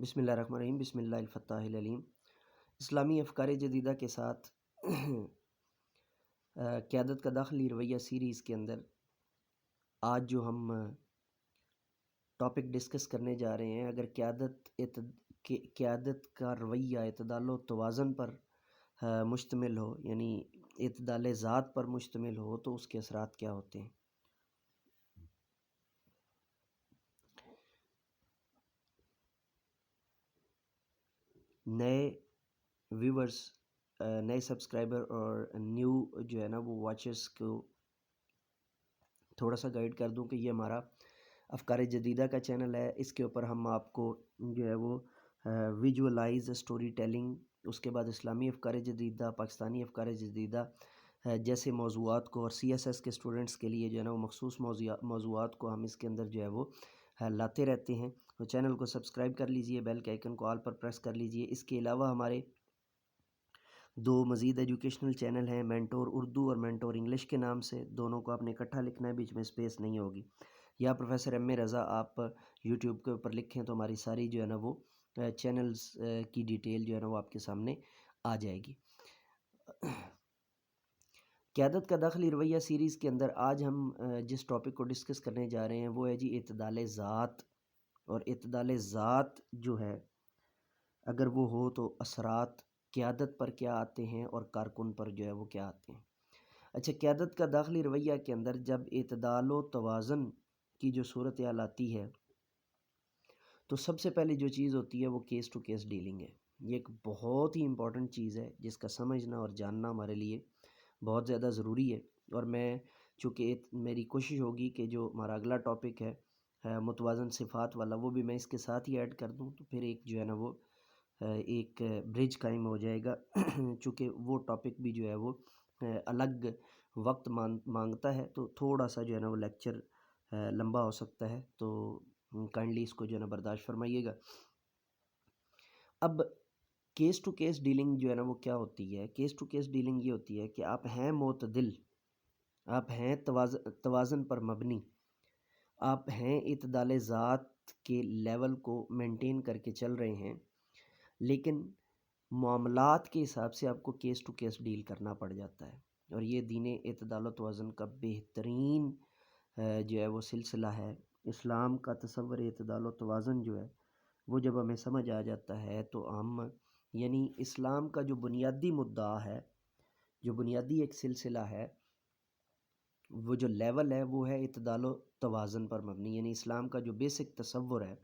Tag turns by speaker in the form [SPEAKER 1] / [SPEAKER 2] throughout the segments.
[SPEAKER 1] بسم اللہ الرحمن الرحیم، بسم اللہ الفتاح العلیم۔ اسلامی افکار جدیدہ کے ساتھ قیادت کا داخلی رویہ سیریز کے اندر آج جو ہم ٹاپک ڈسکس کرنے جا رہے ہیں، اگر قیادت کا رویہ اعتدال و توازن پر مشتمل ہو، یعنی اعتدال ذات پر مشتمل ہو، تو اس کے اثرات کیا ہوتے ہیں۔ نئے ویورز، نئے سبسکرائبر اور نیو جو ہے نا وہ واچرز کو تھوڑا سا گائیڈ کر دوں کہ یہ ہمارا افکار جدیدہ کا چینل ہے۔ اس کے اوپر ہم آپ کو جو ہے وہ ویژولائز اسٹوری ٹیلنگ، اس کے بعد اسلامی افکار جدیدہ، پاکستانی افکار جدیدہ جیسے موضوعات کو، اور سی ایس ایس کے اسٹوڈنٹس کے لیے جو ہے نا وہ مخصوص موضوعات کو ہم اس کے اندر جو ہے وہ لاتے رہتے ہیں۔ تو چینل کو سبسکرائب کر لیجئے، بیل کے آئیکن کو آل پر پریس کر لیجئے۔ اس کے علاوہ ہمارے دو مزید ایجوکیشنل چینل ہیں، مینٹور اردو اور مینٹور انگلش کے نام سے۔ دونوں کو آپ نے اکٹھا لکھنا ہے، بیچ میں اسپیس نہیں ہوگی۔ یا پروفیسر ایم اے رضا آپ یوٹیوب کے اوپر لکھیں تو ہماری ساری جو ہے نا وہ چینلز کی ڈیٹیل جو ہے نا وہ آپ کے سامنے آ جائے گی۔ قیادت کا داخلی رویہ سیریز کے اندر آج ہم جس ٹاپک کو ڈسکس کرنے جا رہے ہیں وہ ہے جی اعتدال ذات۔ اور اعتدال ذات جو ہے اگر وہ ہو تو اثرات قیادت پر کیا آتے ہیں اور کارکن پر جو ہے وہ کیا آتے ہیں۔ اچھا، قیادت کا داخلی رویہ کے اندر جب اعتدال و توازن کی جو صورتحال آتی ہے تو سب سے پہلے جو چیز ہوتی ہے وہ کیس ٹو کیس ڈیلنگ ہے۔ یہ ایک بہت ہی امپورٹنٹ چیز ہے جس کا سمجھنا اور جاننا ہمارے لیے بہت زیادہ ضروری ہے۔ اور میں چونکہ میری کوشش ہوگی کہ جو ہمارا اگلا ٹاپک ہے متوازن صفات والا، وہ بھی میں اس کے ساتھ ہی ایڈ کر دوں، تو پھر ایک جو ہے نا وہ ایک برج قائم ہو جائے گا۔ چونکہ وہ ٹاپک بھی جو ہے وہ الگ وقت مانگتا ہے، تو تھوڑا سا جو ہے نا وہ لیکچر لمبا ہو سکتا ہے، تو کائنڈلی اس کو جو ہے نا برداشت فرمائیے گا۔ اب کیس ٹو کیس ڈیلنگ جو ہے نا وہ کیا ہوتی ہے؟ کیس ٹو کیس ڈیلنگ یہ ہوتی ہے کہ آپ ہیں معتدل، آپ ہیں توازن پر مبنی، آپ ہیں اعتدال ذات کے لیول کو مینٹین کر کے چل رہے ہیں، لیکن معاملات کے حساب سے آپ کو کیس ٹو کیس ڈیل کرنا پڑ جاتا ہے۔ اور یہ دین اعتدال و توازن کا بہترین جو ہے وہ سلسلہ ہے۔ اسلام کا تصور اعتدال و توازن جو ہے وہ جب ہمیں سمجھ آ جاتا ہے تو ہم یعنی اسلام کا جو بنیادی مدعا ہے، جو بنیادی ایک سلسلہ ہے، وہ جو لیول ہے وہ ہے اعتدال و توازن پر مبنی۔ یعنی اسلام کا جو بیسک تصور ہے،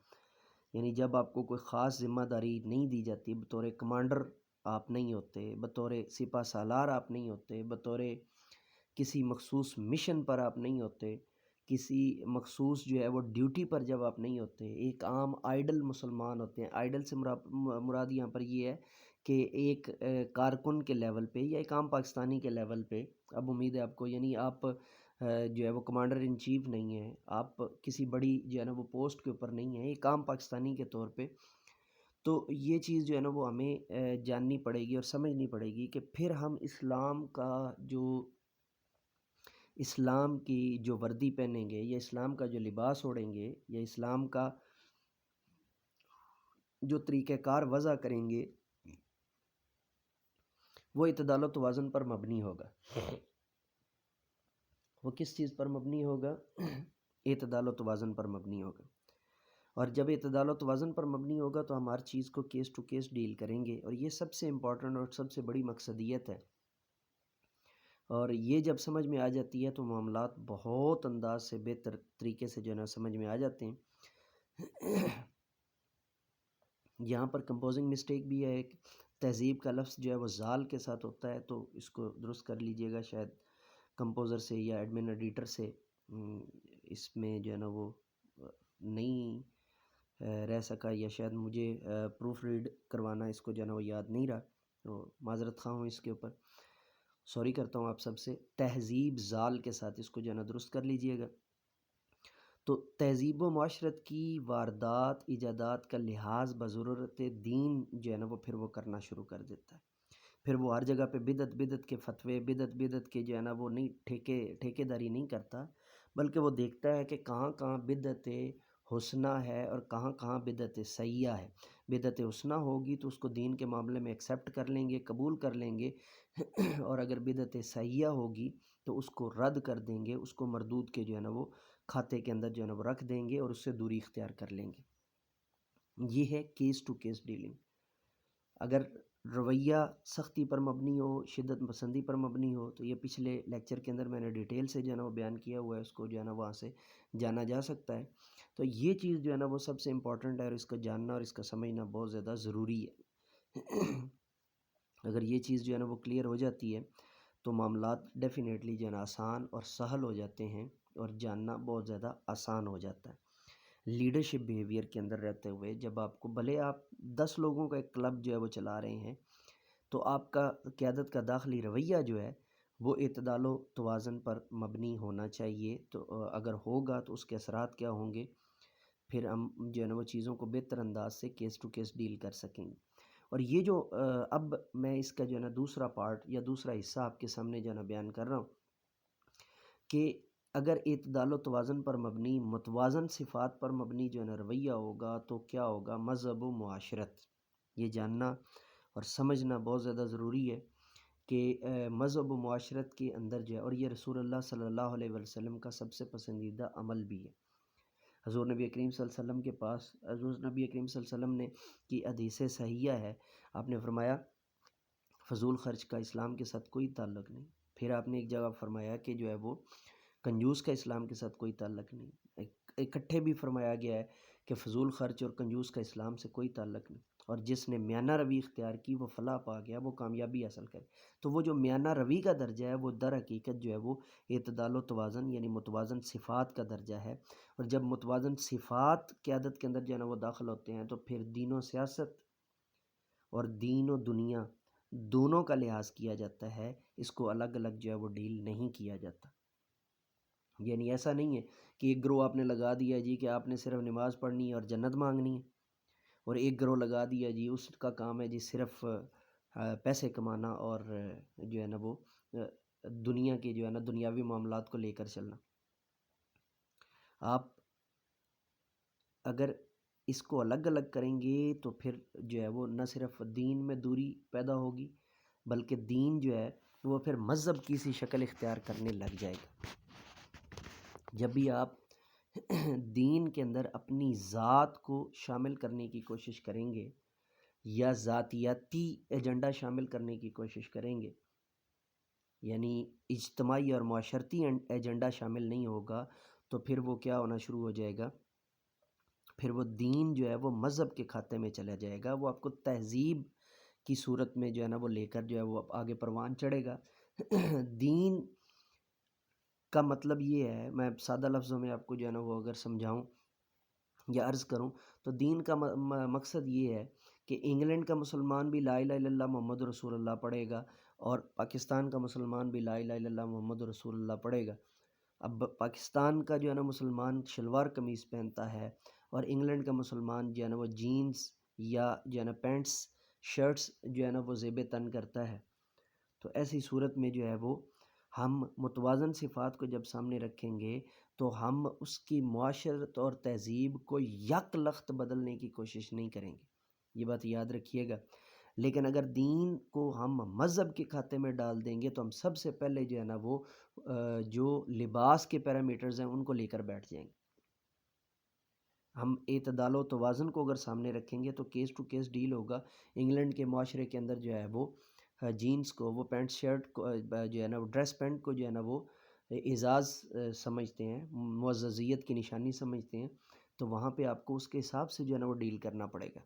[SPEAKER 1] یعنی جب آپ کو کوئی خاص ذمہ داری نہیں دی جاتی، بطور کمانڈر آپ نہیں ہوتے، بطور سپہ سالار آپ نہیں ہوتے، بطور کسی مخصوص مشن پر آپ نہیں ہوتے، کسی مخصوص جو ہے وہ ڈیوٹی پر جب آپ نہیں ہوتے، ایک عام آئیڈل مسلمان ہوتے ہیں۔ آئیڈل سے مراد یہاں پر یہ ہے کہ ایک کارکن کے لیول پہ یا ایک عام پاکستانی کے لیول پہ، اب امید ہے آپ کو، یعنی آپ جو ہے وہ کمانڈر ان چیف نہیں ہیں، آپ کسی بڑی جو ہے نا وہ پوسٹ کے اوپر نہیں ہیں، ایک عام پاکستانی کے طور پہ۔ تو یہ چیز جو ہے نا وہ ہمیں جاننی پڑے گی اور سمجھنی پڑے گی کہ پھر ہم اسلام کی جو وردی پہنیں گے، یا اسلام کا جو لباس اوڑھیں گے، یا اسلام کا جو طریقہ کار وضع کریں گے، وہ اعتدال و توازن پر مبنی ہوگا۔ وہ کس چیز پر مبنی ہوگا؟ اعتدال و توازن پر مبنی ہوگا۔ اور جب اعتدال و توازن پر مبنی ہوگا تو ہم ہر چیز کو کیس ٹو کیس ڈیل کریں گے، اور یہ سب سے امپورٹنٹ اور سب سے بڑی مقصدیت ہے۔ اور یہ جب سمجھ میں آ جاتی ہے تو معاملات بہت انداز سے بہتر طریقے سے جو ہے نا سمجھ میں آ جاتے ہیں۔ یہاں پر کمپوزنگ مسٹیک بھی ہے، ایک تہذیب کا لفظ جو ہے وہ زال کے ساتھ ہوتا ہے، تو اس کو درست کر لیجئے گا، شاید کمپوزر سے یا ایڈمن ایڈیٹر سے اس میں جو ہے نا وہ نہیں رہ سکا، یا شاید مجھے پروف ریڈ کروانا اس کو جو ہے نا وہ یاد نہیں رہا، تو معذرت خواہ ہوں اس کے اوپر، سوری کرتا ہوں آپ سب سے۔ تہذیب زال کے ساتھ اس کو جو ہے نا درست کر لیجئے گا۔ تو تہذیب و معاشرت کی واردات ایجادات کا لحاظ بضرورت دین جو ہے نا وہ پھر وہ کرنا شروع کر دیتا ہے۔ پھر وہ ہر جگہ پہ بدعت کے فتوے، بدعت کے جو ہے نا وہ نہیں ٹھیکے داری نہیں کرتا، بلکہ وہ دیکھتا ہے کہ کہاں کہاں بدعتیں حسنہ ہے اور کہاں کہاں بدعت سیئہ ہے۔ بدعت حسنہ ہوگی تو اس کو دین کے معاملے میں ایکسیپٹ کر لیں گے، قبول کر لیں گے اور اگر بدعت سیئہ ہوگی تو اس کو رد کر دیں گے، اس کو مردود کے جو ہے نا وہ کھاتے کے اندر جو ہے نا وہ رکھ دیں گے اور اس سے دوری اختیار کر لیں گے۔ یہ ہے کیس ٹو کیس ڈیلنگ۔ اگر رویہ سختی پر مبنی ہو، شدت پسندی پر مبنی ہو، تو یہ پچھلے لیکچر کے اندر میں نے ڈیٹیل سے جو ہے نا وہ بیان کیا ہوا ہے، اس کو جو ہے نا وہاں سے جانا جا سکتا ہے۔ تو یہ چیز جو ہے نا وہ سب سے امپورٹنٹ ہے اور اس کو جاننا اور اس کا سمجھنا بہت زیادہ ضروری ہے۔ اگر یہ چیز جو ہے نا وہ کلیئر ہو جاتی ہے تو معاملات ڈیفینیٹلی جو ہے نا آسان اور سہل ہو جاتے ہیں اور جاننا بہت زیادہ آسان ہو جاتا ہے۔ لیڈرشپ بیہیویئر کے اندر رہتے ہوئے جب آپ کو بھلے آپ 10 لوگوں کا ایک کلب جو ہے وہ چلا رہے ہیں، تو آپ کا قیادت کا داخلی رویہ جو ہے وہ اعتدال و توازن پر مبنی ہونا چاہیے۔ تو اگر ہوگا تو اس کے اثرات کیا ہوں گے، پھر ہم جو ہے نا وہ چیزوں کو بہتر انداز سے کیس ٹو کیس ڈیل کر سکیں گے۔ اور یہ جو اب میں اس کا جو ہے نا دوسرا پارٹ یا دوسرا حصہ آپ کے سامنے جو ہے نا بیان کر رہا ہوں کہ اگر اعتدال و توازن پر مبنی متوازن صفات پر مبنی جو ہے نا رویہ ہوگا تو کیا ہوگا، مذہب و معاشرت۔ یہ جاننا اور سمجھنا بہت زیادہ ضروری ہے کہ مذہب و معاشرت کے اندر جو ہے، اور یہ رسول اللہ صلی اللہ علیہ وسلم کا سب سے پسندیدہ عمل بھی ہے۔ حضور نبی کریم صلی اللہ علیہ وسلم کے پاس، حضور نبی کریم صلی اللہ علیہ وسلم نے کی حدیث صحیحہ ہے، آپ نے فرمایا فضول خرچ کا اسلام کے ساتھ کوئی تعلق نہیں۔ پھر آپ نے ایک جگہ فرمایا کہ جو ہے وہ کنجوس کا اسلام کے ساتھ کوئی تعلق نہیں۔ اکٹھے بھی فرمایا گیا ہے کہ فضول خرچ اور کنجوس کا اسلام سے کوئی تعلق نہیں، اور جس نے میانہ روی اختیار کی وہ فلاح پا گیا، وہ کامیابی حاصل کرے۔ تو وہ جو میانہ روی کا درجہ ہے وہ در حقیقت جو ہے وہ اعتدال و توازن یعنی متوازن صفات کا درجہ ہے۔ اور جب متوازن صفات قیادت کے اندر جو ہے نا وہ داخل ہوتے ہیں تو پھر دین و سیاست اور دین و دنیا دونوں کا لحاظ کیا جاتا ہے، اس کو الگ الگ جو ہے وہ ڈیل نہیں کیا جاتا۔ یعنی ایسا نہیں ہے کہ ایک گروہ آپ نے لگا دیا جی کہ آپ نے صرف نماز پڑھنی ہے اور جنت مانگنی ہے، اور ایک گروہ لگا دیا جی اس کا کام ہے جی صرف پیسے کمانا اور جو ہے نا وہ دنیا کے جو ہے نا دنیاوی معاملات کو لے کر چلنا۔ آپ اگر اس کو الگ الگ کریں گے تو پھر جو ہے وہ نہ صرف دین میں دوری پیدا ہوگی بلکہ دین جو ہے وہ پھر مذہب کی سی شکل اختیار کرنے لگ جائے گا۔ جب بھی آپ دین کے اندر اپنی ذات کو شامل کرنے کی کوشش کریں گے یا ذاتیاتی ایجنڈا شامل کرنے کی کوشش کریں گے، یعنی اجتماعی اور معاشرتی ایجنڈا شامل نہیں ہوگا، تو پھر وہ کیا ہونا شروع ہو جائے گا، پھر وہ دین جو ہے وہ مذہب کے کھاتے میں چلا جائے گا، وہ آپ کو تہذیب کی صورت میں جو ہے نا وہ لے کر جو ہے وہ آگے پروان چڑھے گا۔ دین کا مطلب یہ ہے، میں سادہ لفظوں میں آپ کو جو ہے نا وہ اگر سمجھاؤں یا عرض کروں تو دین کا مقصد یہ ہے کہ انگلینڈ کا مسلمان بھی لا الہ الا اللہ محمد رسول اللہ پڑھے گا اور پاکستان کا مسلمان بھی لا الہ الا اللہ محمد رسول اللہ پڑھے گا۔ اب پاکستان کا جو ہے نا مسلمان شلوار قمیص پہنتا ہے اور انگلینڈ کا مسلمان جو ہے نا وہ جینز یا جو ہے نا پینٹس شرٹس جو ہے نا وہ زیب تن کرتا ہے۔ تو ایسی صورت میں جو ہے وہ ہم متوازن صفات کو جب سامنے رکھیں گے تو ہم اس کی معاشرت اور تہذیب کو یک لخت بدلنے کی کوشش نہیں کریں گے، یہ بات یاد رکھیے گا۔ لیکن اگر دین کو ہم مذہب کے کھاتے میں ڈال دیں گے تو ہم سب سے پہلے جو ہے نا وہ جو لباس کے پیرامیٹرز ہیں ان کو لے کر بیٹھ جائیں گے۔ ہم اعتدال و توازن کو اگر سامنے رکھیں گے تو کیس ٹو کیس ڈیل ہوگا۔ انگلینڈ کے معاشرے کے اندر جو ہے وہ جینز کو، وہ پینٹ شرٹ کو جو ہے نا وہ ڈریس پینٹ کو جو ہے نا وہ اعزاز سمجھتے ہیں، معززیت کی نشانی سمجھتے ہیں، تو وہاں پہ آپ کو اس کے حساب سے جو ہے نا وہ ڈیل کرنا پڑے گا۔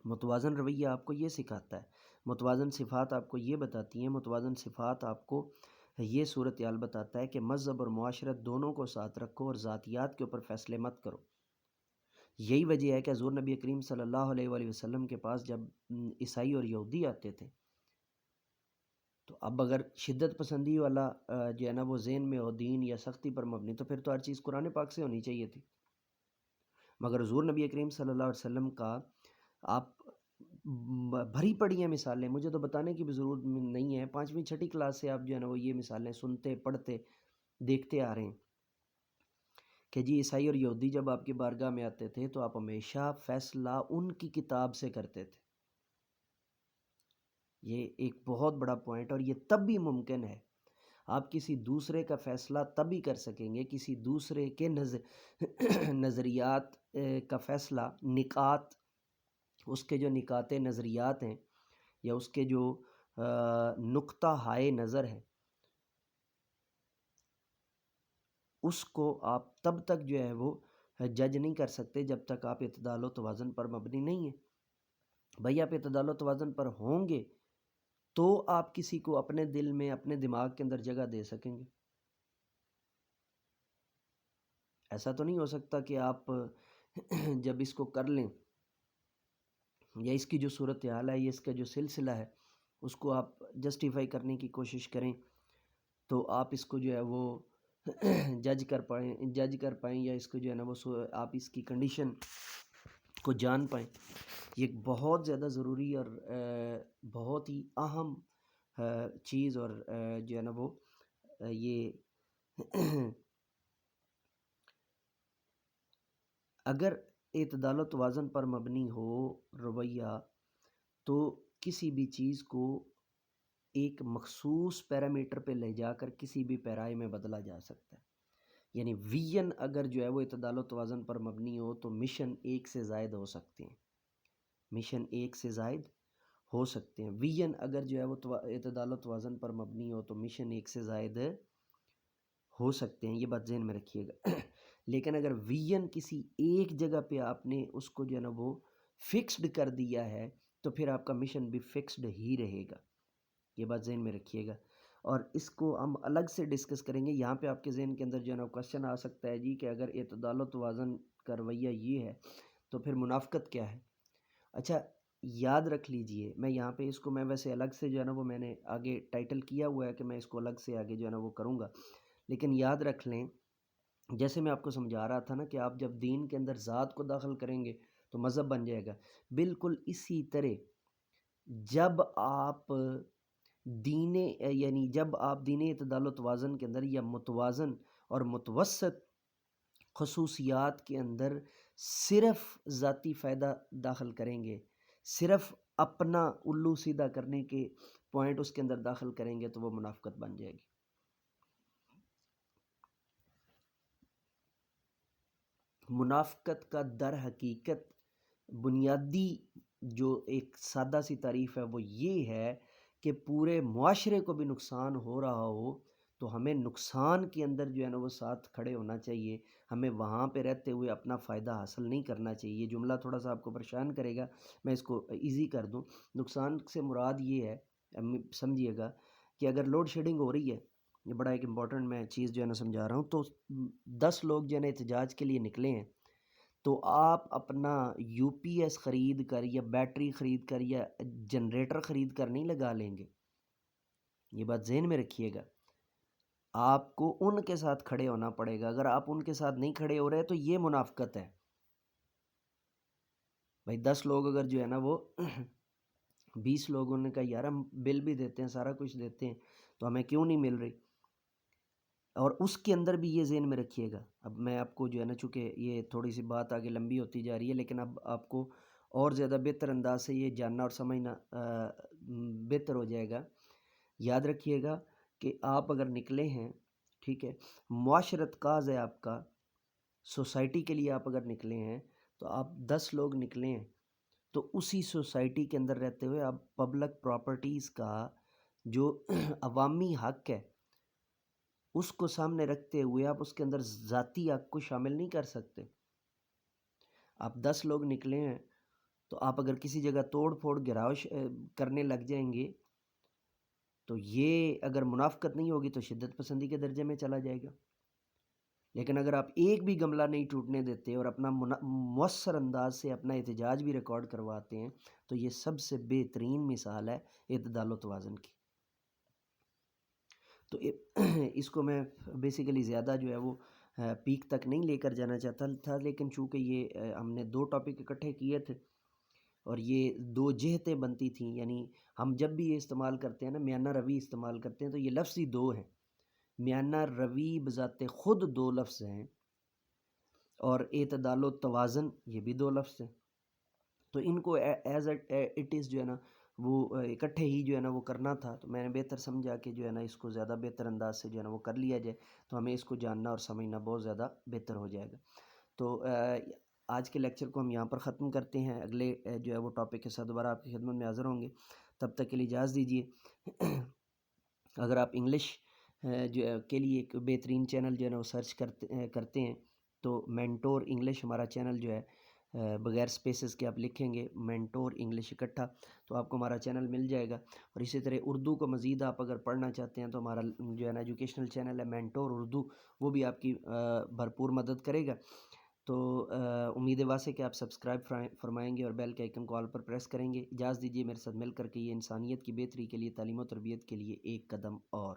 [SPEAKER 1] متوازن رویہ آپ کو یہ سکھاتا ہے، متوازن صفات آپ کو یہ بتاتی ہیں، متوازن صفات آپ کو یہ صورتحال بتاتا ہے کہ مذہب اور معاشرت دونوں کو ساتھ رکھو اور ذاتیات کے اوپر فیصلے مت کرو۔ یہی وجہ ہے کہ حضور نبی کریم صلی اللہ علیہ وآلہ وسلم کے پاس جب عیسائی اور یہودی آتے تھے تو اب اگر شدت پسندی والا جو ہے نا وہ ذہن میں ہو دین یا سختی پر مبنی، تو پھر تو ہر چیز قرآن پاک سے ہونی چاہیے تھی۔ مگر حضور نبی کریم صلی اللہ علیہ وسلم کا آپ بھری پڑی ہیں مثالیں، مجھے تو بتانے کی بھی ضرورت نہیں ہے، 5ویں 6ٹھی کلاس سے آپ جو ہے نا وہ یہ مثالیں سنتے پڑھتے دیکھتے آ رہے ہیں کہ جی عیسائی اور یہودی جب آپ کی بارگاہ میں آتے تھے تو آپ ہمیشہ فیصلہ ان کی کتاب سے کرتے تھے. یہ ایک بہت بڑا پوائنٹ، اور یہ تب بھی ممکن ہے. آپ کسی دوسرے کا فیصلہ تبھی کر سکیں گے، کسی دوسرے کے نظریات کا فیصلہ، نکات، اس کے جو نکات نظریات ہیں یا اس کے جو نقطہ ہائے نظر ہے، اس کو آپ تب تک جو ہے وہ جج نہیں کر سکتے جب تک آپ اعتدال و توازن پر مبنی نہیں ہیں. بھائی آپ اعتدال و توازن پر ہوں گے تو آپ کسی کو اپنے دل میں، اپنے دماغ کے اندر جگہ دے سکیں گے. ایسا تو نہیں ہو سکتا کہ آپ جب اس کو کر لیں یا اس کی جو صورتحال ہے یا اس کا جو سلسلہ ہے اس کو آپ جسٹیفائی کرنے کی کوشش کریں تو آپ اس کو جو ہے وہ جج کر پائیں یا اس کو جو ہے نا وہ آپ اس کی کنڈیشن کو جان پائیں. یہ ایک بہت زیادہ ضروری اور بہت ہی اہم چیز اور جو ہے نا وہ یہ اگر اعتدال و توازن پر مبنی ہو رویہ تو کسی بھی چیز کو ایک مخصوص پیرامیٹر پہ لے جا کر کسی بھی پیرائے میں بدلا جا سکتا ہے. یعنی ویژن اگر جو ہے وہ اعتدال و توازن پر مبنی ہو تو مشن ایک سے زائد ہو سکتے ہیں. مشن ایک سے زائد ہو سکتے ہیں. ویژن اگر جو ہے وہ اعتدال و توازن پر مبنی ہو تو مشن ایک سے زائد ہو سکتے ہیں. یہ بات ذہن میں رکھیے گا. لیکن اگر ویژن کسی ایک جگہ پہ آپ نے اس کو جو ہے نا وہ فکسڈ کر دیا ہے تو پھر آپ کا مشن بھی فکسڈ ہی رہے گا. یہ بات ذہن میں رکھیے گا. اور اس کو ہم الگ سے ڈسکس کریں گے. یہاں پہ آپ کے ذہن کے اندر جو ہے نا کوشچن آ سکتا ہے جی کہ اگر اعتدال و توازن کا رویہ یہ ہے تو پھر منافقت کیا ہے؟ اچھا یاد رکھ لیجئے، میں یہاں پہ اس کو میں ویسے الگ سے جو ہے نا وہ میں نے آگے ٹائٹل کیا ہوا ہے کہ میں اس کو الگ سے آگے جو ہے نا وہ کروں گا، لیکن یاد رکھ لیں جیسے میں آپ کو سمجھا رہا تھا نا کہ آپ جب دین کے اندر ذات کو داخل کریں گے تو مذہب بن جائے گا. بالکل اسی طرح جب آپ جب آپ دین اعتدال و توازن کے اندر یا متوازن اور متوسط خصوصیات کے اندر صرف ذاتی فائدہ داخل کریں گے، صرف اپنا الو سیدھا کرنے کے پوائنٹ اس کے اندر داخل کریں گے تو وہ منافقت بن جائے گی. منافقت کا در حقیقت بنیادی جو ایک سادہ سی تعریف ہے وہ یہ ہے کہ پورے معاشرے کو بھی نقصان ہو رہا ہو تو ہمیں نقصان کے اندر جو ہے نا وہ ساتھ کھڑے ہونا چاہیے. ہمیں وہاں پہ رہتے ہوئے اپنا فائدہ حاصل نہیں کرنا چاہیے. جملہ تھوڑا سا آپ کو پریشان کرے گا، میں اس کو ایزی کر دوں. نقصان سے مراد یہ ہے، سمجھیے گا، کہ اگر لوڈ شیڈنگ ہو رہی ہے، یہ بڑا ایک امپورٹنٹ میں چیز جو ہے نا سمجھا رہا ہوں، تو 10 لوگ جو ہے نا احتجاج کے لیے نکلے ہیں تو آپ اپنا یو پی ایس خرید کر یا بیٹری خرید کر یا جنریٹر خرید کر نہیں لگا لیں گے. یہ بات ذہن میں رکھیے گا. آپ کو ان کے ساتھ کھڑے ہونا پڑے گا. اگر آپ ان کے ساتھ نہیں کھڑے ہو رہے تو یہ منافقت ہے. بھائی 10 لوگ اگر جو ہے نا وہ 20 لوگوں نے کہا یار ہم بل بھی دیتے ہیں، سارا کچھ دیتے ہیں تو ہمیں کیوں نہیں مل رہی، اور اس کے اندر بھی یہ ذہن میں رکھیے گا. اب میں آپ کو جو ہے نا چونکہ یہ تھوڑی سی بات آگے لمبی ہوتی جا رہی ہے لیکن اب آپ کو اور زیادہ بہتر انداز سے یہ جاننا اور سمجھنا بہتر ہو جائے گا. یاد رکھیے گا کہ آپ اگر نکلے ہیں، ٹھیک ہے، معاشرت کاز ہے آپ کا، سوسائٹی کے لیے آپ اگر نکلے ہیں تو آپ 10 لوگ نکلے ہیں تو اسی سوسائٹی کے اندر رہتے ہوئے آپ پبلک پراپرٹیز کا جو عوامی حق ہے اس کو سامنے رکھتے ہوئے آپ اس کے اندر ذاتی حق کو شامل نہیں کر سکتے. آپ 10 لوگ نکلے ہیں تو آپ اگر کسی جگہ توڑ پھوڑ گراؤ کرنے لگ جائیں گے تو یہ اگر منافقت نہیں ہوگی تو شدت پسندی کے درجے میں چلا جائے گا. لیکن اگر آپ ایک بھی گملہ نہیں ٹوٹنے دیتے اور اپنا مؤثر انداز سے اپنا احتجاج بھی ریکارڈ کرواتے ہیں تو یہ سب سے بہترین مثال ہے اعتدال و توازن کی. تو اس کو میں بیسیکلی زیادہ جو ہے وہ پیک تک نہیں لے کر جانا چاہتا تھا، لیکن چونکہ یہ ہم نے 2 ٹاپک اکٹھے کیے تھے اور یہ 2 جہتیں بنتی تھیں. یعنی ہم جب بھی یہ استعمال کرتے ہیں نا، میانہ روی استعمال کرتے ہیں تو یہ لفظ ہی 2 ہیں. میانہ روی بذات خود 2 لفظ ہیں اور اعتدال و توازن یہ بھی 2 لفظ ہیں، تو ان کو ایز اٹ از جو ہے نا وہ اکٹھے ہی جو ہے نا وہ کرنا تھا، تو میں نے بہتر سمجھا کہ جو ہے نا اس کو زیادہ بہتر انداز سے جو ہے نا وہ کر لیا جائے، تو ہمیں اس کو جاننا اور سمجھنا بہت زیادہ بہتر ہو جائے گا۔ تو آج کے لیکچر کو ہم یہاں پر ختم کرتے ہیں، اگلے جو ہے وہ ٹاپک کے ساتھ دوبارہ آپ کی خدمت میں حاضر ہوں گے، تب تک کے لیے اجازت دیجیے۔ اگر آپ انگلش جو ہے کے لیے ایک بہترین چینل جو ہے نا وہ سرچ کرتے ہیں تو مینٹور انگلش ہمارا چینل جو ہے بغیر سپیسز کے آپ لکھیں گے مینٹور انگلش اکٹھا تو آپ کو ہمارا چینل مل جائے گا، اور اسی طرح اردو کو مزید آپ اگر پڑھنا چاہتے ہیں تو ہمارا جو ہے نا ایجوکیشنل چینل ہے مینٹور اردو، وہ بھی آپ کی بھرپور مدد کرے گا۔ تو امید واسع کہ آپ سبسکرائب فرمائیں گے اور بیل کے آئیکن کو آل پر پریس کریں گے۔ اجازت دیجیے میرے ساتھ مل کر کے یہ انسانیت کی بہتری کے لیے، تعلیم و تربیت کے لیے ایک قدم اور